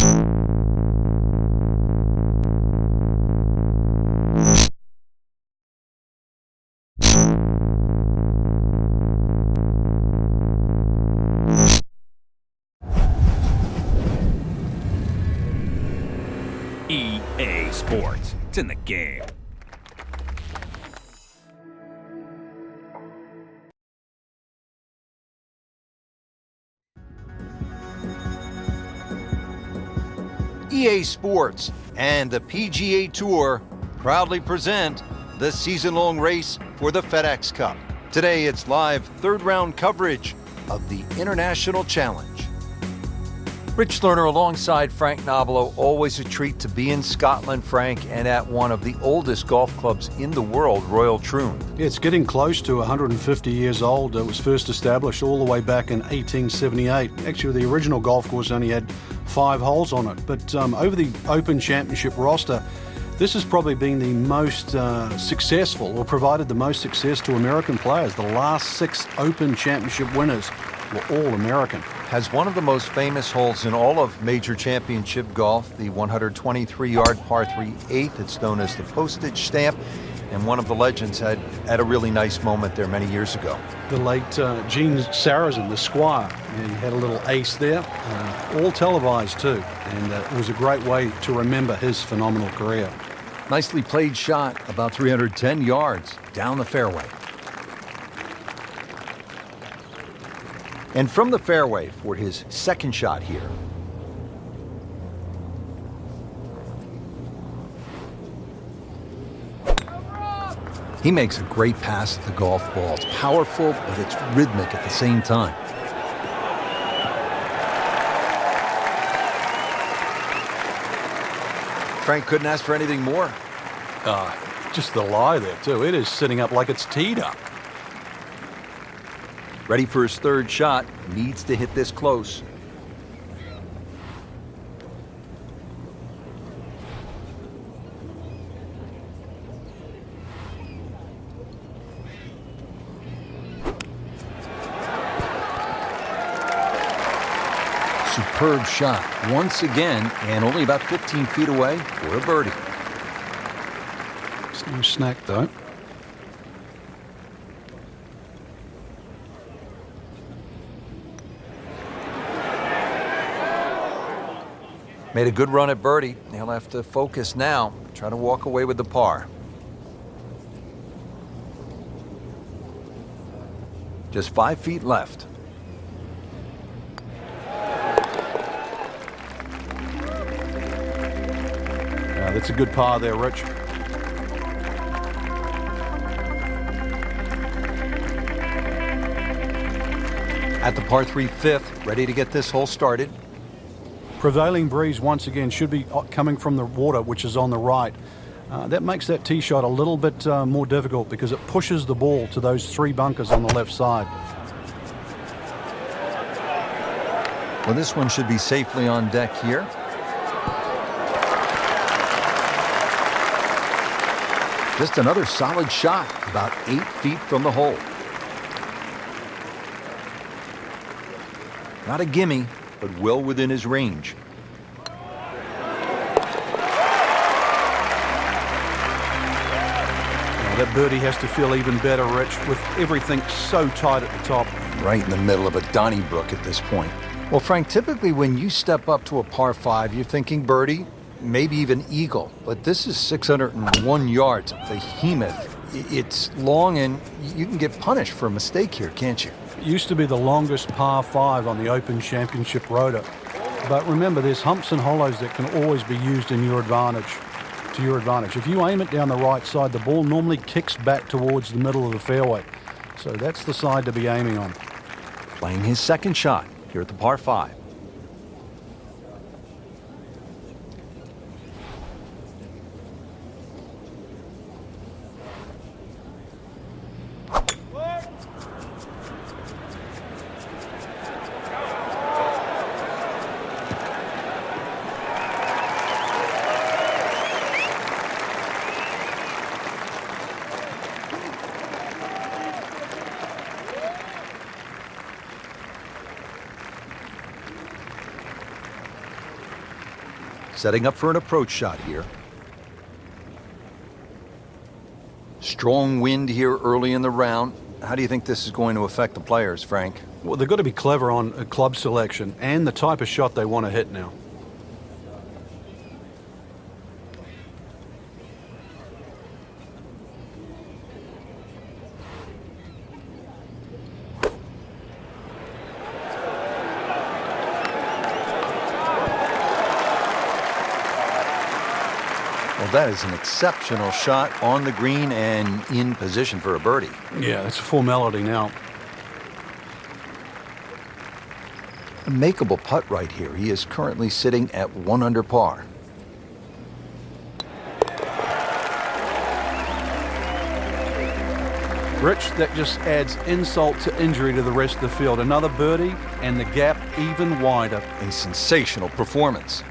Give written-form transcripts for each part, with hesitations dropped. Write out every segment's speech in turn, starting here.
EA Sports. It's in the game. EA Sports and the PGA Tour proudly present the season-long race for the FedEx Cup. Today, it's live third-round coverage of the International Challenge. Rich Lerner alongside Frank Nobilo. Always a treat to be in Scotland, Frank, and at one of the oldest golf clubs in the world, Royal Troon. Yeah, it's getting close to 150 years old. It was first established all the way back in 1878. Actually, the original golf course only had 5 holes on it. But over the Open Championship roster, this has probably been the most successful, or provided the most success to American players. The last 6 Open Championship winners were all American. Has one of the most famous holes in all of major championship golf, the 123-yard par 3 8th. It's known as the postage stamp, and one of the legends had a really nice moment there many years ago. The late Gene Sarazen, the Squire, he had a little ace there, all televised too, and it was a great way to remember his phenomenal career. Nicely played shot, about 310 yards down the fairway. And from the fairway for his second shot here. He makes a great pass at the golf ball. It's powerful, but it's rhythmic at the same time. Frank couldn't ask for anything more. Just the lie there too. It is sitting up like it's teed up. Ready for his third shot. Needs to hit this close. Superb shot once again, and only about 15 feet away for a birdie. It's no snack though. Made a good run at birdie. He'll have to focus now. Try to walk away with the par. Just 5 feet left. Yeah, that's a good par there, Rich. At the par 3 fifth, ready to get this hole started. Prevailing breeze once again should be coming from the water, which is on the right. That makes that tee shot a little bit more difficult because it pushes the ball to those 3 bunkers on the left side. Well, this one should be safely on deck here. Just another solid shot, about 8 feet from the hole. Not a gimme, but well within his range. That birdie has to feel even better, Rich, with everything so tight at the top. Right in the middle of a Donnybrook at this point. Well, Frank, typically when you step up to a par 5, you're thinking birdie, maybe even eagle. But this is 601 yards, behemoth. It's long, and you can get punished for a mistake here, can't you? It used to be the longest par 5 on the Open Championship rotor. But remember, there's humps and hollows that can always be used in your advantage. To your advantage. If you aim it down the right side, the ball normally kicks back towards the middle of the fairway. So that's the side to be aiming on. Playing his second shot here at the par 5. Setting up for an approach shot here. Strong wind here early in the round. How do you think this is going to affect the players, Frank? Well, they've got to be clever on club selection and the type of shot they want to hit now. Well, that is an exceptional shot on the green and in position for a birdie. Yeah, it's a formality now. A makeable putt right here. He is currently sitting at 1 under par. Rich, that just adds insult to injury to the rest of the field. Another birdie and the gap even wider. A sensational performance.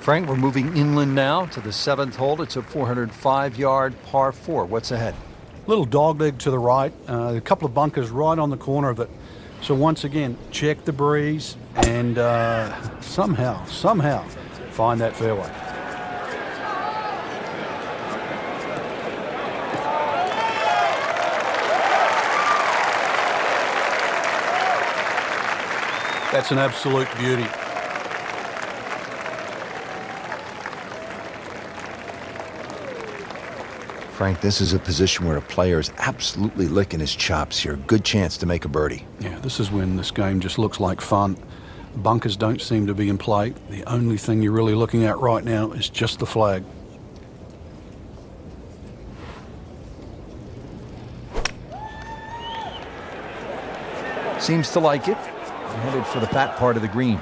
Frank, we're moving inland now to the 7th hole. It's a 405-yard par 4. What's ahead? Little dogleg to the right, a couple of bunkers right on the corner of it. So once again, check the breeze and somehow find that fairway. That's an absolute beauty. Frank, this is a position where a player is absolutely licking his chops here. Good chance to make a birdie. Yeah, this is when this game just looks like fun. Bunkers don't seem to be in play. The only thing you're really looking at right now is just the flag. Seems to like it. Headed for the fat part of the green.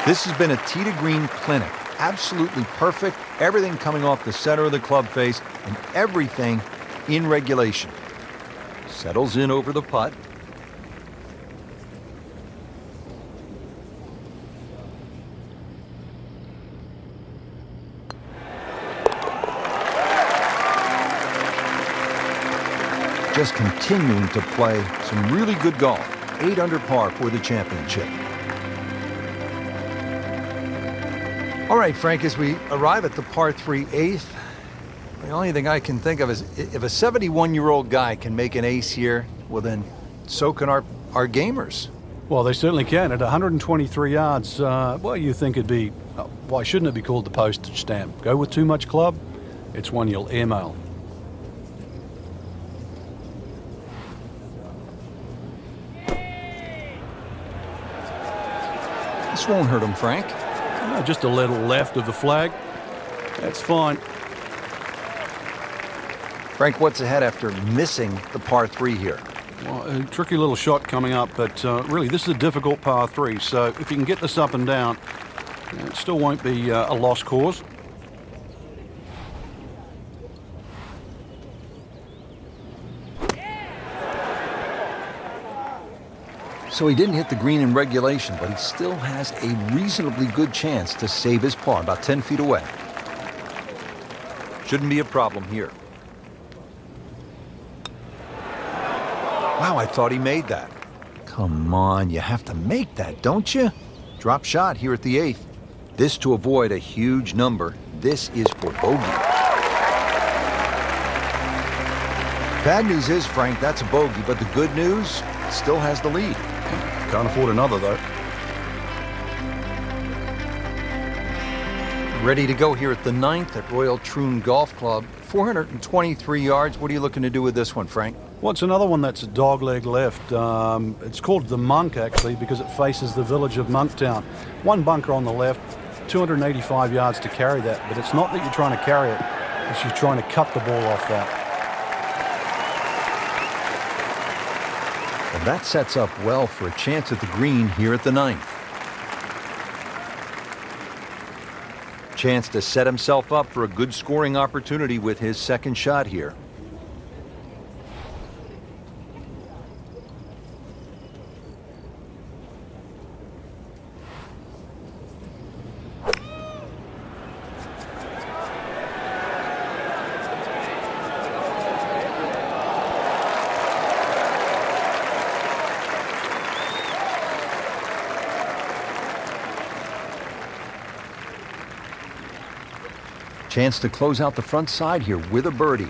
This has been a tee to green clinic. Absolutely perfect. Everything coming off the center of the club face and everything in regulation. Settles in over the putt. Just continuing to play some really good golf. 8 under par for the championship. All right, Frank, as we arrive at the par 3 8th, the only thing I can think of is if a 71-year-old guy can make an ace here, well then, so can our gamers. Well, they certainly can. At 123 yards, well, you think it'd be, why shouldn't it be called the postage stamp? Go with too much club, it's one you'll airmail. This won't hurt him, Frank. Just a little left of the flag. That's fine. Frank, what's ahead after missing the par 3 here? Well, a tricky little shot coming up, but really this is a difficult par 3, so if you can get this up and down, it still won't be a lost cause. So he didn't hit the green in regulation, but he still has a reasonably good chance to save his par, about 10 feet away. Shouldn't be a problem here. Wow, I thought he made that. Come on, you have to make that, don't you? Drop shot here at the 8th. This to avoid a huge number. This is for bogey. Bad news is, Frank, that's a bogey, but the good news, still has the lead. Can't afford another, though. Ready to go here at the 9th at Royal Troon Golf Club. 423 yards. What are you looking to do with this one, Frank? Well, it's another one that's a dogleg left. It's called the Monk, actually, because it faces the village of Monktown. One bunker on the left, 285 yards to carry that, but it's not that you're trying to carry it, it's you're trying to cut the ball off that. Well, that sets up well for a chance at the green here at the 9th. Chance to set himself up for a good scoring opportunity with his second shot here. Chance to close out the front side here with a birdie.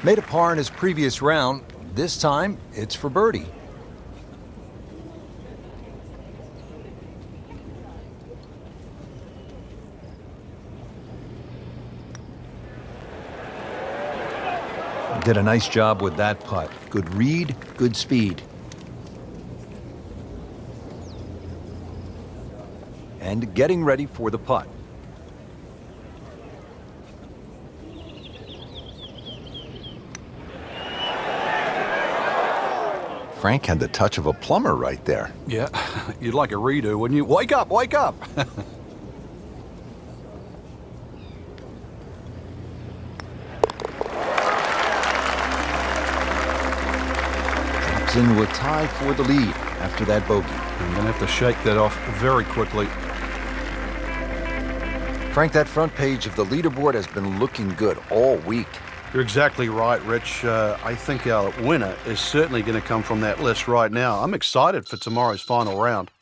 Made a par in his previous round. This time, it's for birdie. Did a nice job with that putt. Good read, good speed. And getting ready for the putt. Frank had the touch of a plumber right there. Yeah, you'd like a redo, wouldn't you? Wake up, wake up! Drops into a tie for the lead after that bogey. I'm going to have to shake that off very quickly. Frank, that front page of the leaderboard has been looking good all week. You're exactly right, Rich. I think our winner is certainly going to come from that list right now. I'm excited for tomorrow's final round.